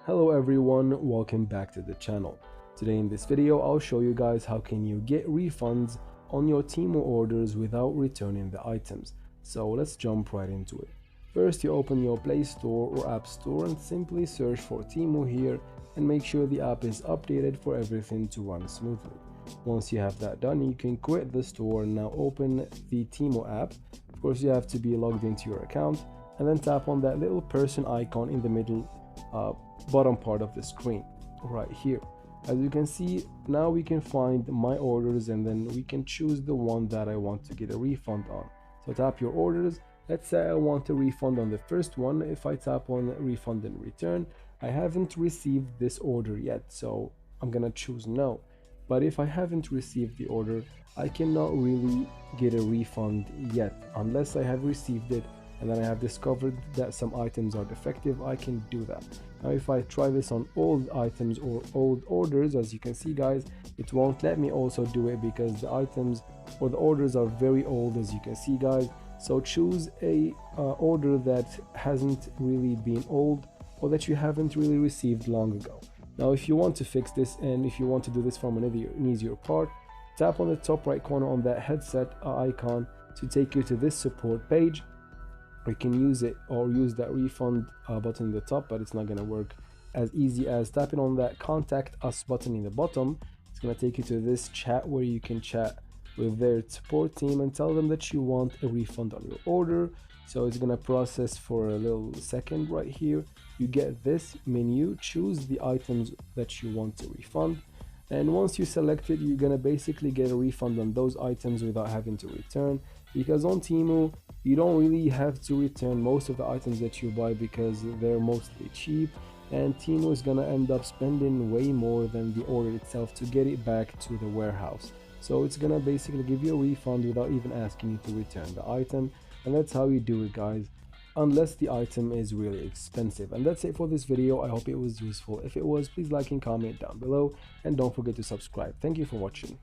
Hello everyone, welcome back to the channel. Today in this video I'll show you guys how can you get refunds on your Temu orders without returning the items. So let's jump right into it. First, you open your Play Store or App Store and simply search for Temu here and make sure the app is updated for everything to run smoothly. Once you have that done, you can quit the store and now open the Temu app. Of course, you have to be logged into your account and then tap on that little person icon in the middle bottom part of the screen right here. As you can see, now we can find my orders and then we can choose the one that I want to get a refund on. So tap your orders. Let's say I want a refund on the first one. If I tap on refund and return, I haven't received this order yet, so I'm gonna choose no. But if I haven't received the order, I cannot really get a refund yet unless I have received it and then I have discovered that some items are defective. I can do that. Now if I try this on old items or old orders, as you can see guys, it won't let me also do it because the items or the orders are very old, as you can see guys. So choose a order that hasn't really been old or that you haven't really received long ago. Now if you want to fix this and if you want to do this from an easier part, tap on the top right corner on that headset icon to take you to this support page. You can use it or use that refund button in the top, but it's not going to work as easy as tapping on that contact us button in the bottom. It's going to take you to this chat where you can chat with their support team and tell them that you want a refund on your order. So it's going to process for a little second. Right here you get this menu, choose the items that you want to refund, and once you select it, you're going to basically get a refund on those items without having to return, because on Temu you don't really have to return most of the items that you buy because they're mostly cheap, and Temu is gonna end up spending way more than the order itself to get it back to the warehouse. So it's gonna basically give you a refund without even asking you to return the item, and that's how you do it guys, unless the item is really expensive. And that's it for this video. I hope it was useful. If it was, please like and comment down below, and don't forget to subscribe. Thank you for watching.